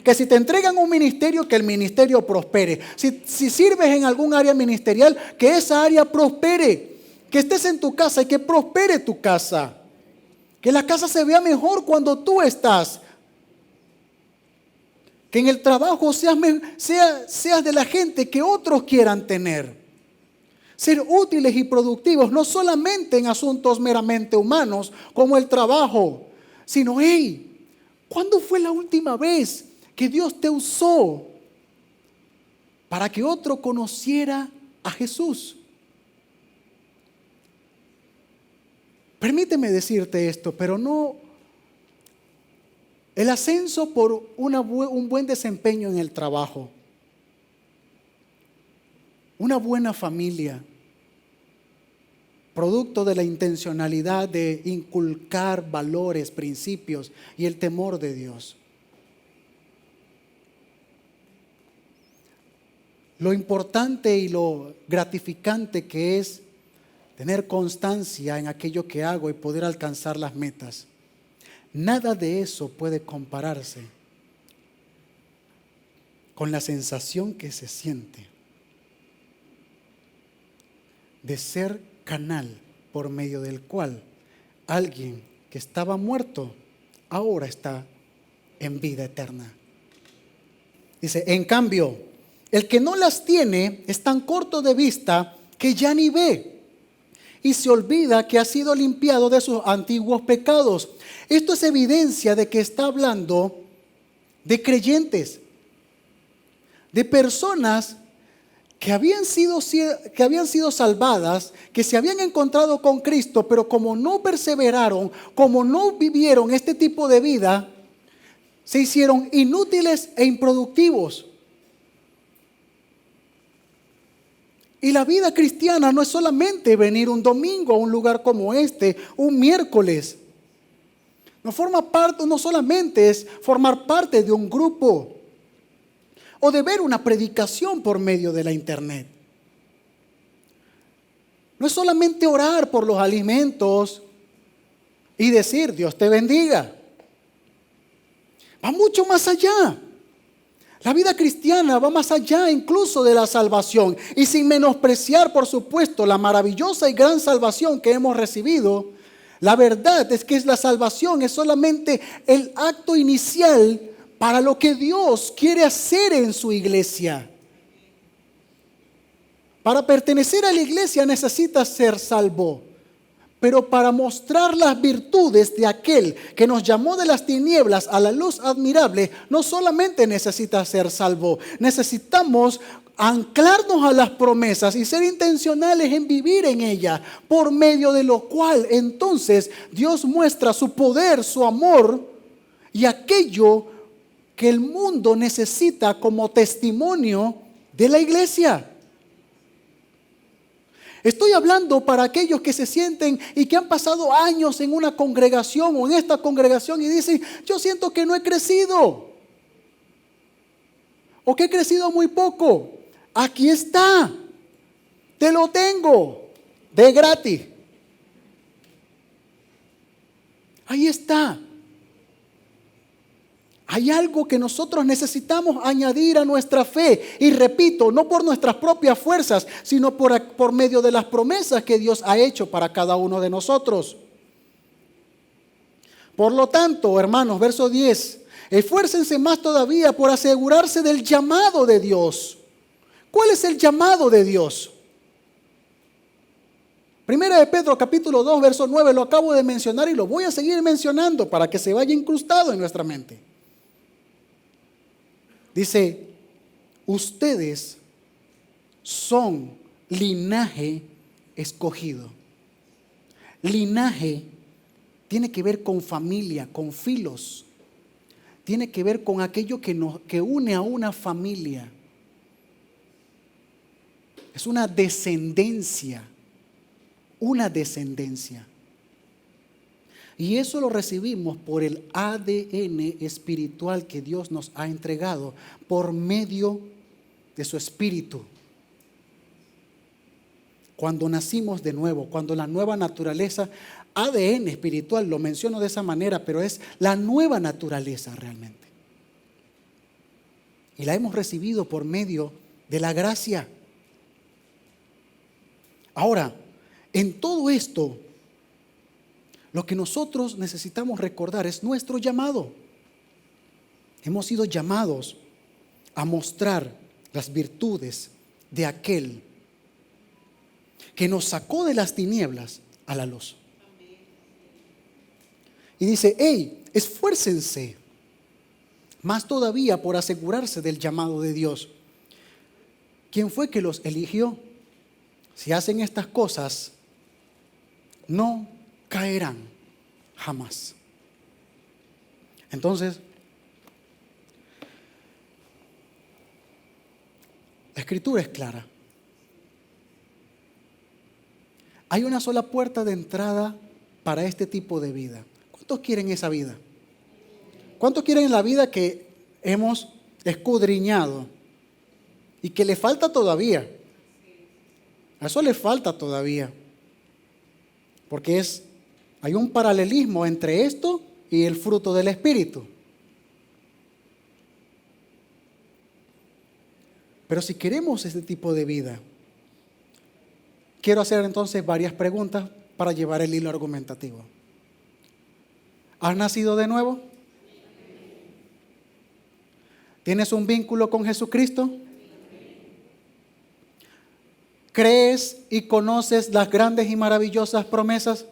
Que si te entregan un ministerio, que el ministerio prospere. Si sirves en algún área ministerial, que esa área prospere. Que estés en tu casa y que prospere tu casa. Que la casa se vea mejor cuando tú estás. Que en el trabajo seas de la gente que otros quieran tener. Ser útiles y productivos, no solamente en asuntos meramente humanos, como el trabajo, sino, ¿cuándo fue la última vez que Dios te usó para que otro conociera a Jesús? Permíteme decirte esto, pero no. El ascenso por un buen desempeño en el trabajo, una buena familia, producto de la intencionalidad de inculcar valores, principios y el temor de Dios. Lo importante y lo gratificante que es tener constancia en aquello que hago y poder alcanzar las metas. Nada de eso puede compararse con la sensación que se siente de ser canal por medio del cual alguien que estaba muerto ahora está en vida eterna. Dice, en cambio, el que no las tiene es tan corto de vista que ya ni ve y se olvida que ha sido limpiado de sus antiguos pecados. Esto es evidencia de que está hablando de creyentes, de personas que habían sido salvadas, que se habían encontrado con Cristo, pero como no perseveraron, como no vivieron este tipo de vida, se hicieron inútiles e improductivos. Y la vida cristiana no es solamente venir un domingo a un lugar como este, un miércoles. No solamente es formar parte de un grupo o de ver una predicación por medio de la internet. No es solamente orar por los alimentos y decir Dios te bendiga. Va mucho más allá. La vida cristiana va más allá incluso de la salvación. Y sin menospreciar, por supuesto, la maravillosa y gran salvación que hemos recibido, la verdad es que la salvación es solamente el acto inicial para lo que Dios quiere hacer en su iglesia. Para pertenecer a la iglesia necesitas ser salvo. Pero para mostrar las virtudes de aquel que nos llamó de las tinieblas a la luz admirable, no solamente necesitas ser salvo, necesitamos anclarnos a las promesas y ser intencionales en vivir en ellas, por medio de lo cual entonces Dios muestra su poder, su amor y aquello que el mundo necesita como testimonio de la iglesia. Estoy hablando para aquellos que se sienten y que han pasado años en una congregación o en esta congregación y dicen, yo siento que no he crecido o que he crecido muy poco. Aquí está, te lo tengo de gratis. Ahí está. Hay algo que nosotros necesitamos añadir a nuestra fe. Y repito, no por nuestras propias fuerzas, sino por medio de las promesas que Dios ha hecho para cada uno de nosotros. Por lo tanto, hermanos, verso 10, esfuércense más todavía por asegurarse del llamado de Dios. ¿Cuál es el llamado de Dios? Primera de Pedro capítulo 2, verso 9, lo acabo de mencionar y lo voy a seguir mencionando para que se vaya incrustado en nuestra mente. Dice, ustedes son linaje escogido. Linaje tiene que ver con familia, con filos. Tiene que ver con aquello que une a una familia. Es una descendencia. Una descendencia. Y eso lo recibimos por el ADN espiritual que Dios nos ha entregado por medio de su Espíritu. cuando nacimos de nuevo, cuando la nueva naturaleza, ADN espiritual, lo menciono de esa manera, pero es la nueva naturaleza realmente. Y la hemos recibido por medio de la gracia. Ahora, en todo esto, lo que nosotros necesitamos recordar es nuestro llamado. Hemos sido llamados a mostrar las virtudes de aquel que nos sacó de las tinieblas a la luz. Y dice, hey, esfuércense más todavía por asegurarse del llamado de Dios. ¿Quién fue que los eligió? Si hacen estas cosas, no caerán jamás. Entonces, la Escritura es clara. Hay una sola puerta de entrada para este tipo de vida. ¿Cuántos quieren esa vida? ¿Cuántos quieren la vida que hemos escudriñado y que le falta todavía? A eso le falta todavía. Porque hay un paralelismo entre esto y el fruto del Espíritu. Pero si queremos este tipo de vida, quiero hacer entonces varias preguntas para llevar el hilo argumentativo. ¿Has nacido de nuevo? ¿Tienes un vínculo con Jesucristo? ¿Crees y conoces las grandes y maravillosas promesas?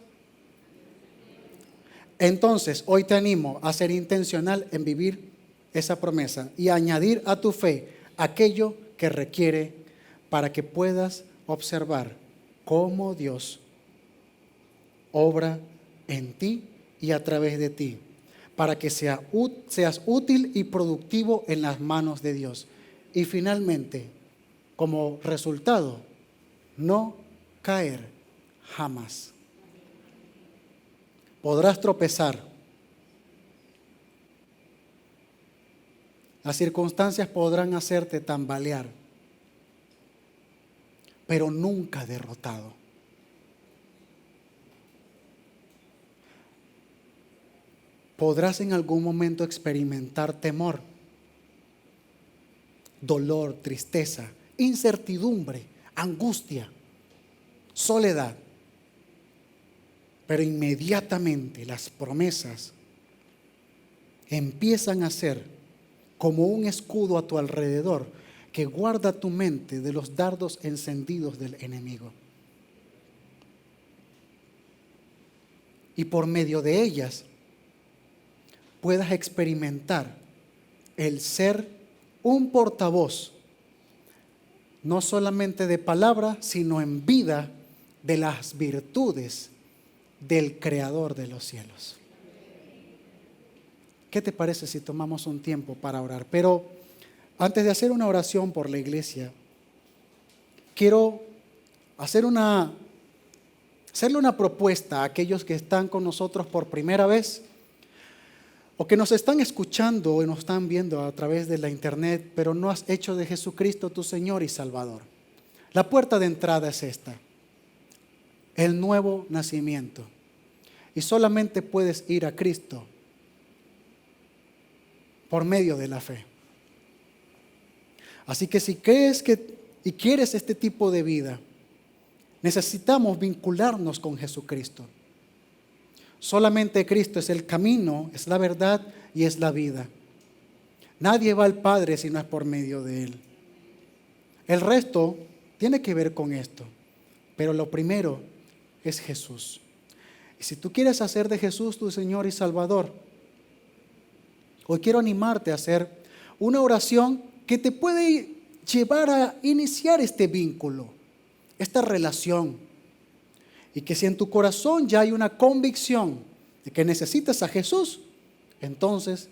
Entonces, hoy te animo a ser intencional en vivir esa promesa y añadir a tu fe aquello que requiere para que puedas observar cómo Dios obra en ti y a través de ti, para que seas útil y productivo en las manos de Dios. Y finalmente, como resultado, no caer jamás. Podrás tropezar. Las circunstancias podrán hacerte tambalear, pero nunca derrotado. Podrás en algún momento experimentar temor, dolor, tristeza, incertidumbre, angustia, soledad. Pero inmediatamente las promesas empiezan a ser como un escudo a tu alrededor que guarda tu mente de los dardos encendidos del enemigo. Y por medio de ellas puedas experimentar el ser un portavoz, no solamente de palabra, sino en vida, de las virtudes del Creador de los cielos. ¿Qué te parece si tomamos un tiempo para orar? Pero antes de hacer una oración por la iglesia, quiero hacerle una propuesta a aquellos que están con nosotros por primera vez o que nos están escuchando o nos están viendo a través de la internet, pero no has hecho de Jesucristo tu Señor y Salvador. La puerta de entrada es esta: el nuevo nacimiento. Y solamente puedes ir a Cristo por medio de la fe. Así que si crees y quieres este tipo de vida, necesitamos vincularnos con Jesucristo. Solamente Cristo es el camino, es la verdad y es la vida. Nadie va al Padre si no es por medio de Él. El resto tiene que ver con esto, pero lo primero es Jesús. Y si tú quieres hacer de Jesús tu Señor y Salvador, hoy quiero animarte a hacer una oración que te puede llevar a iniciar este vínculo, esta relación. Y que si en tu corazón ya hay una convicción de que necesitas a Jesús, entonces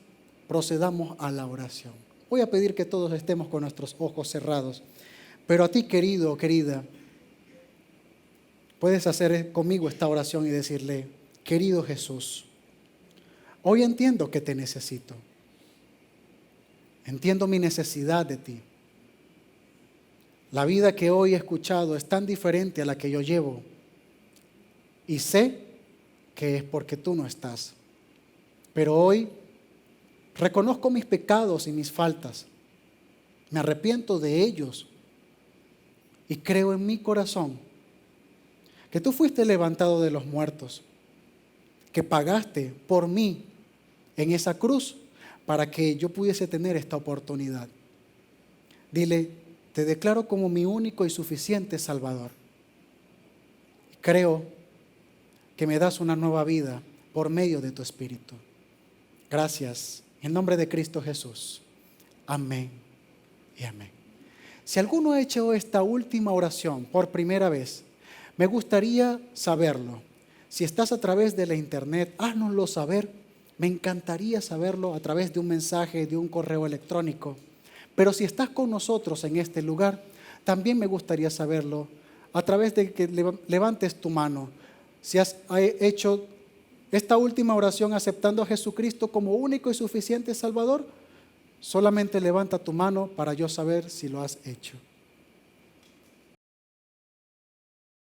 procedamos a la oración. Voy a pedir que todos estemos con nuestros ojos cerrados. Pero a ti, querido o querida, puedes hacer conmigo esta oración y decirle: querido Jesús, hoy entiendo que te necesito. Entiendo mi necesidad de ti. La vida que hoy he escuchado es tan diferente a la que yo llevo. Y sé que es porque tú no estás. Pero hoy reconozco mis pecados y mis faltas. Me arrepiento de ellos. Y creo en mi corazón que tú fuiste levantado de los muertos, que pagaste por mí en esa cruz para que yo pudiese tener esta oportunidad. Dile, te declaro como mi único y suficiente Salvador. Creo que me das una nueva vida por medio de tu Espíritu. Gracias. En nombre de Cristo Jesús. Amén y amén. Si alguno ha hecho esta última oración por primera vez, me gustaría saberlo. Si estás a través de la internet, háznoslo saber. Me encantaría saberlo a través de un mensaje, de un correo electrónico. Pero si estás con nosotros en este lugar, también me gustaría saberlo a través de que levantes tu mano. Si has hecho esta última oración aceptando a Jesucristo como único y suficiente Salvador, solamente levanta tu mano para yo saber si lo has hecho.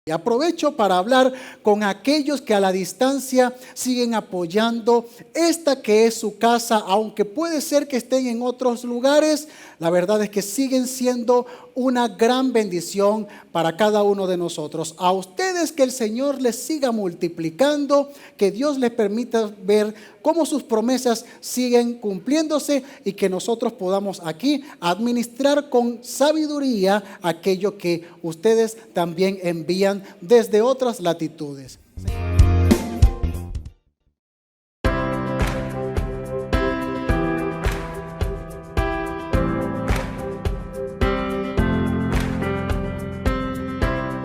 Y aprovecho para hablar con aquellos que a la distancia siguen apoyando esta que es su casa, aunque puede ser que estén en otros lugares. La verdad es que siguen siendo una gran bendición para cada uno de nosotros. A ustedes que el Señor les siga multiplicando, que Dios les permita ver cómo sus promesas siguen cumpliéndose y que nosotros podamos aquí administrar con sabiduría aquello que ustedes también envían desde otras latitudes.